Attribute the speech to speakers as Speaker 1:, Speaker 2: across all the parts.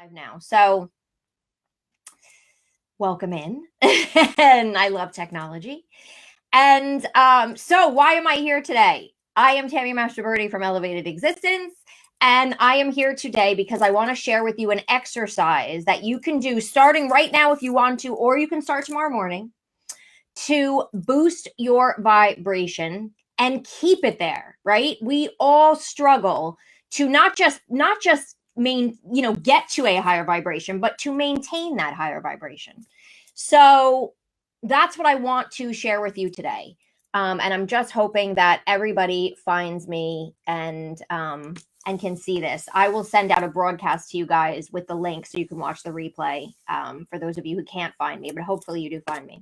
Speaker 1: live now. So welcome in. And I love technology. And so why am I here today? I am Tammy Mastroberte from Elevated Existence. And I am here today because I want to share with you an exercise that you can do starting right now if you want to, or you can start tomorrow morning to boost your vibration and keep it there, right? We all struggle to not just get to a higher vibration, but to maintain that higher vibration. So that's what I want to share with you today. And I'm just hoping that everybody finds me and can see this. I will send out a broadcast to you guys with the link so you can watch the replay for those of you who can't find me, but hopefully you do find me.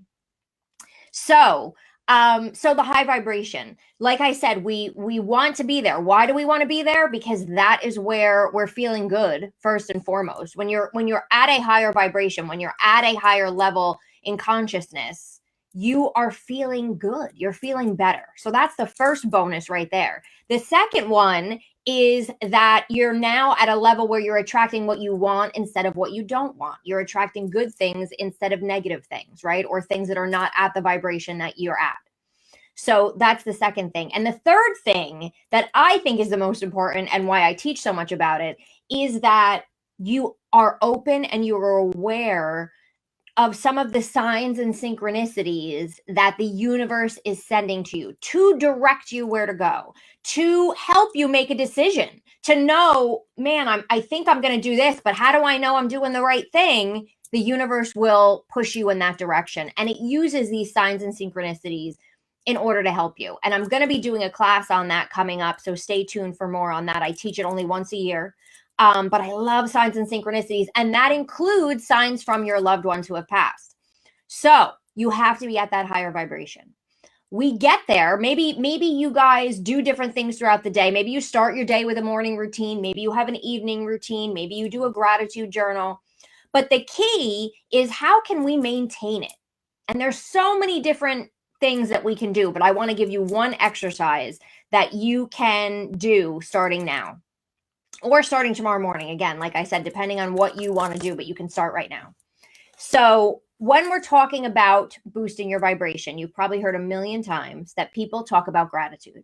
Speaker 1: So the high vibration, like I said, we want to be there. Why do we want to be there? Because that is where we're feeling good first and foremost. When you're at a higher vibration, when you're at a higher level in consciousness, you are feeling good. You're feeling better. So that's the first bonus right there. The second one is that you're now at a level where you're attracting what you want instead of what you don't want. You're attracting good things instead of negative things, right? Or things that are not at the vibration that you're at. So that's the second thing. And the third thing that I think is the most important and why I teach so much about it is that you are open and you are aware of some of the signs and synchronicities that the universe is sending to you to direct you where to go, to help you make a decision, to know, man, I think I'm going to do this, but how do I know I'm doing the right thing? The universe will push you in that direction. And it uses these signs and synchronicities in order to help you. And I'm going to be doing a class on that coming up. So stay tuned for more on that. I teach it only once a year. But I love signs and synchronicities, and that includes signs from your loved ones who have passed. So you have to be at that higher vibration. We get there. Maybe you guys do different things throughout the day. Maybe you start your day with a morning routine. Maybe you have an evening routine. Maybe you do a gratitude journal. But the key is, how can we maintain it? And there's so many different things that we can do, but I want to give you one exercise that you can do starting now. Or starting tomorrow morning, again, like I said, depending on what you want to do, but you can start right now. So when we're talking about boosting your vibration, you've probably heard a million times that people talk about gratitude.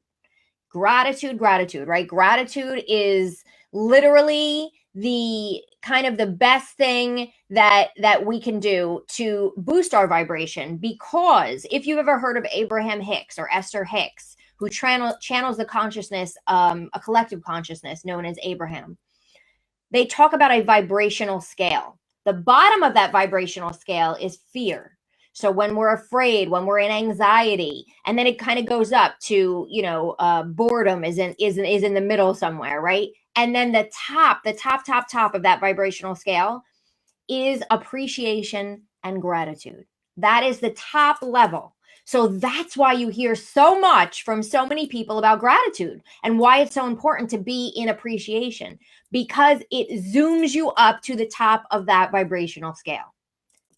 Speaker 1: Gratitude, right? Gratitude is literally the kind of the best thing that we can do to boost our vibration, because if you've ever heard of Abraham Hicks or Esther Hicks, who channels the consciousness, a collective consciousness known as Abraham. They talk about a vibrational scale. The bottom of that vibrational scale is fear. So when we're afraid, when we're in anxiety, and then it kind of goes up to, boredom is in the middle somewhere, right? And then the top of that vibrational scale is appreciation and gratitude. That is the top level. So that's why you hear so much from so many people about gratitude and why it's so important to be in appreciation, because it zooms you up to the top of that vibrational scale.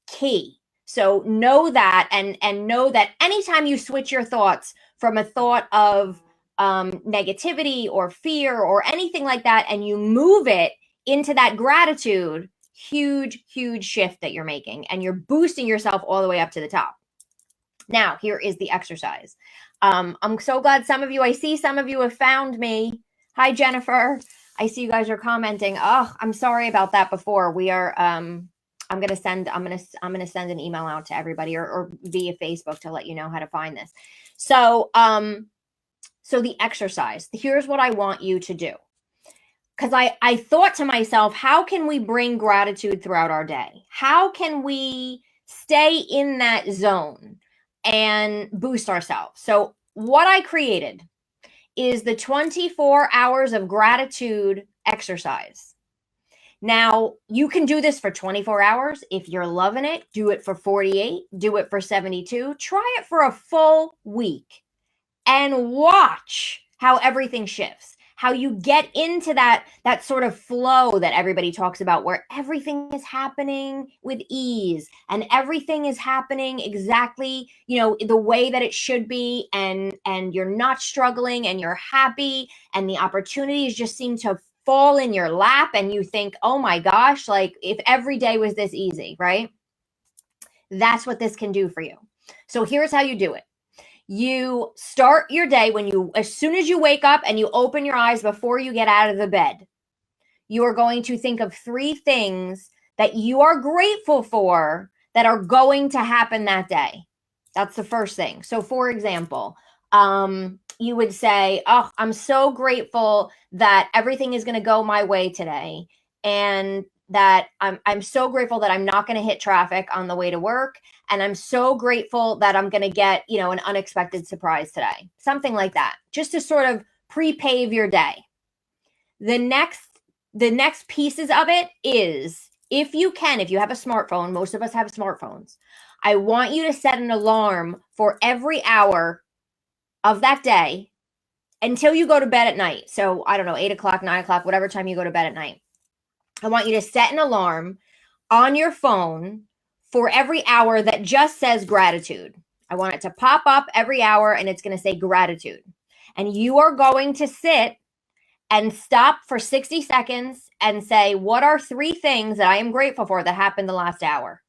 Speaker 1: Key. So know that and know that anytime you switch your thoughts from a thought of negativity or fear or anything like that, and you move it into that gratitude, huge shift that you're making, and you're boosting yourself all the way up to the top. Now, here is the exercise. I'm so glad I see some of you have found me. Hi, Jennifer. I see you guys are commenting. Oh, I'm sorry about that before. We are, I'm going to send an email out to everybody or via Facebook to let you know how to find this. So the exercise, here's what I want you to do. Because I thought to myself, how can we bring gratitude throughout our day? How can we stay in that zone and boost ourselves? So what I created is the 24 hours of gratitude exercise. Now, you can do this for 24 hours. If you're loving it, do it for 48, do it for 72, try it for a full week and watch how everything shifts. How you get into that sort of flow that everybody talks about, where everything is happening with ease and everything is happening exactly, the way that it should be, and you're not struggling and you're happy and the opportunities just seem to fall in your lap and you think, oh my gosh, like if every day was this easy, right? That's what this can do for you. So here's how you do it. You start your day as soon as you wake up and you open your eyes before you get out of the bed, you are going to think of 3 things that you are grateful for that are going to happen that day. That's the first thing. So for example, you would say, oh, I'm so grateful that everything is going to go my way today. And that I'm so grateful that I'm not going to hit traffic on the way to work. And I'm so grateful that I'm going to get, an unexpected surprise today. Something like that, just to sort of pre-pave your day. The next pieces of it is, if you have a smartphone, most of us have smartphones, I want you to set an alarm for every hour of that day until you go to bed at night. So I don't know, 8 o'clock, 9 o'clock, whatever time you go to bed at night. I want you to set an alarm on your phone for every hour that just says gratitude. I want it to pop up every hour and it's going to say gratitude. And you are going to sit and stop for 60 seconds and say, what are 3 things that I am grateful for that happened the last hour?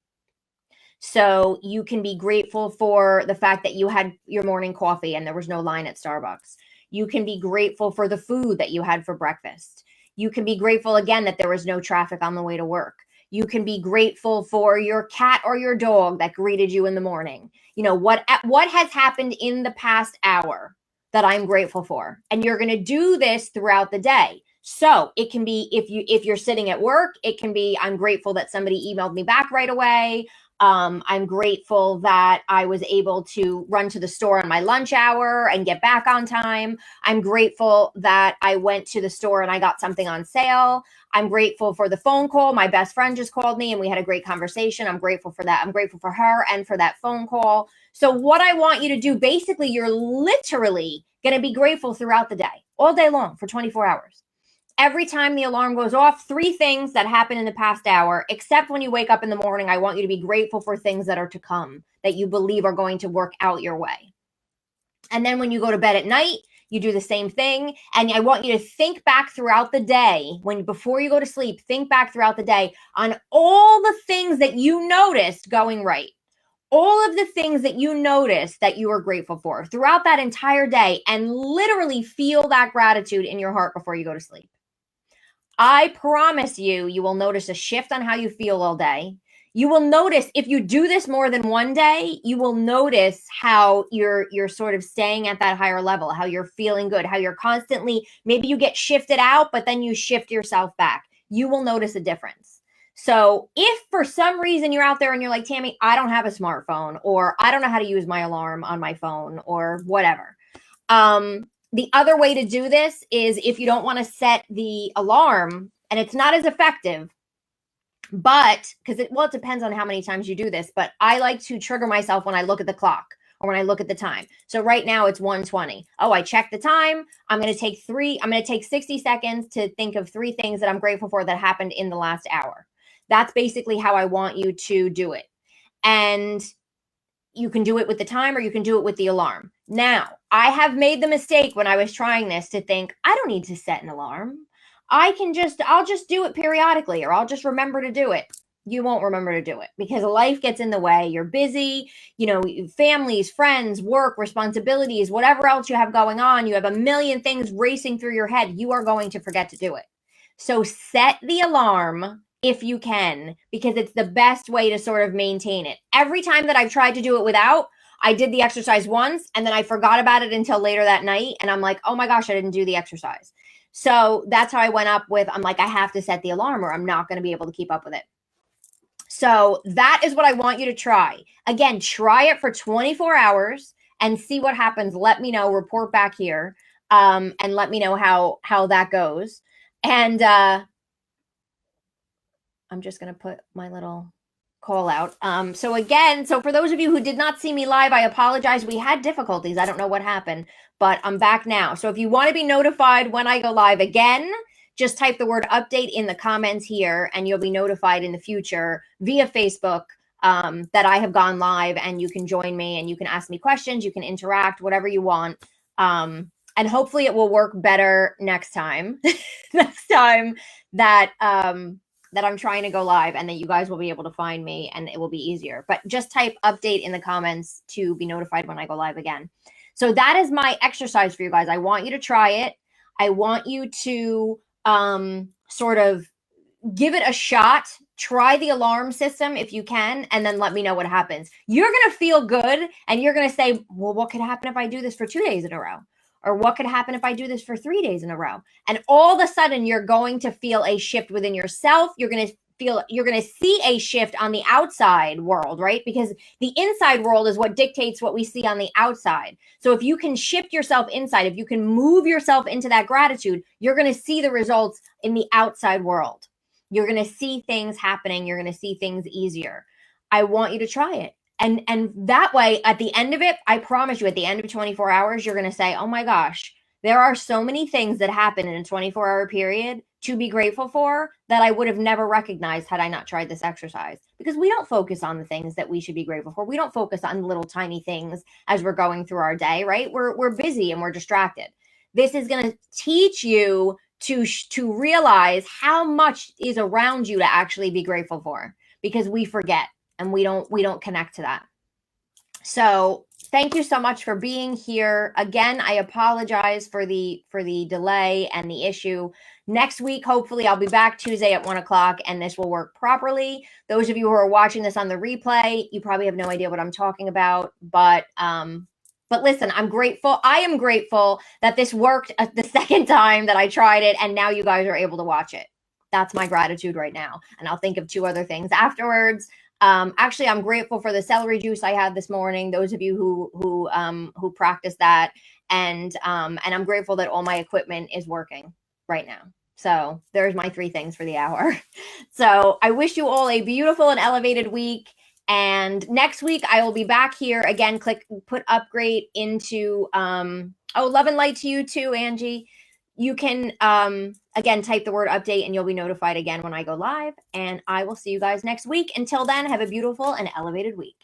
Speaker 1: So you can be grateful for the fact that you had your morning coffee and there was no line at Starbucks. You can be grateful for the food that you had for breakfast. You can be grateful again that there was no traffic on the way to work. You can be grateful for your cat or your dog that greeted you in the morning. What has happened in the past hour that I'm grateful for. And you're going to do this throughout the day. So it can be, if you're sitting at work, it can be, I'm grateful that somebody emailed me back right away. I'm grateful that I was able to run to the store on my lunch hour and get back on time. I'm grateful that I went to the store and I got something on sale. I'm grateful for the phone call. My best friend just called me and we had a great conversation. I'm grateful for that. I'm grateful for her and for that phone call. So what I want you to do, basically, you're literally going to be grateful throughout the day, all day long for 24 hours. Every time the alarm goes off, 3 things that happened in the past hour, except when you wake up in the morning, I want you to be grateful for things that are to come, that you believe are going to work out your way. And then when you go to bed at night, you do the same thing. And I want you to think back throughout the day, before you go to sleep, think back throughout the day on all the things that you noticed going right. All of the things that you noticed that you were grateful for throughout that entire day, and literally feel that gratitude in your heart before you go to sleep. I promise you will notice a shift on how you feel all day. You will notice, if you do this more than one day, you will notice how you're sort of staying at that higher level, how you're feeling good, how you're constantly, maybe you get shifted out, but then you shift yourself back. You will notice a difference. So if for some reason you're out there and you're like, Tammy, I don't have a smartphone, or I don't know how to use my alarm on my phone, or whatever. The other way to do this is, if you don't want to set the alarm, and it's not as effective, but because it depends on how many times you do this, but I like to trigger myself when I look at the clock or when I look at the time. So right now it's 1:20. Oh, I checked the time. I'm going to take 60 seconds to think of 3 things that I'm grateful for that happened in the last hour. That's basically how I want you to do it. And you can do it with the time, or you can do it with the alarm. Now, I have made the mistake when I was trying this to think, I don't need to set an alarm. I'll just do it periodically, or I'll just remember to do it. You won't remember to do it because life gets in the way. You're busy, families, friends, work, responsibilities, whatever else you have going on. You have a million things racing through your head. You are going to forget to do it. So set the alarm if you can, because it's the best way to sort of maintain it. Every time that I've tried to do it without, I did the exercise once and then I forgot about it until later that night. And I'm like, oh my gosh, I didn't do the exercise. So that's how I went up with, I'm like, I have to set the alarm or I'm not going to be able to keep up with it. So that is what I want you to try. Again, try it for 24 hours and see what happens. Let me know, report back here, and let me know how that goes. And I'm just going to put my little call out. So for those of you who did not see me live, I apologize. We had difficulties. I don't know what happened, but I'm back now. So if you want to be notified when I go live again, just type the word update in the comments here and you'll be notified in the future via Facebook that I have gone live, and you can join me and you can ask me questions. You can interact, whatever you want. And and hopefully it will work better next time. Next time that that I'm trying to go live, and that you guys will be able to find me and it will be easier. But just type update in the comments to be notified when I go live again. So that is my exercise for you guys. I want you to try it. I want you to sort of give it a shot. Try the alarm system if you can, and then let me know what happens. You're going to feel good, and you're going to say, well, what could happen if I do this for 2 days in a row? Or what could happen if I do this for 3 days in a row? And all of a sudden, you're going to feel a shift within yourself. You're going to see a shift on the outside world, right? Because the inside world is what dictates what we see on the outside. So if you can shift yourself inside, if you can move yourself into that gratitude, you're going to see the results in the outside world. You're going to see things happening. You're going to see things easier. I want you to try it. And that way, at the end of it, I promise you, at the end of 24 hours, you're going to say, oh my gosh, there are so many things that happen in a 24-hour period to be grateful for that I would have never recognized had I not tried this exercise. Because we don't focus on the things that we should be grateful for. We don't focus on little tiny things as we're going through our day, right? We're busy and we're distracted. This is going to teach you to realize how much is around you to actually be grateful for, because we forget and we don't connect to that. So thank you so much for being here. Again, I apologize for the delay and the issue. Next week, hopefully I'll be back Tuesday at 1 o'clock and this will work properly. Those of you who are watching this on the replay, you probably have no idea what I'm talking about, but listen, I'm grateful. I am grateful that this worked the second time that I tried it, and now you guys are able to watch it. That's my gratitude right now. And I'll think of 2 other things afterwards. Actually, I'm grateful for the celery juice I had this morning. Those of you who practice that, and I'm grateful that all my equipment is working right now. So there's my 3 things for the hour. So I wish you all a beautiful and elevated week. And next week I will be back here again. Put upgrade into love and light to you too, Angie. You can again type the word update and you'll be notified again when I go live. And I will see you guys next week. Until then, have a beautiful and elevated week.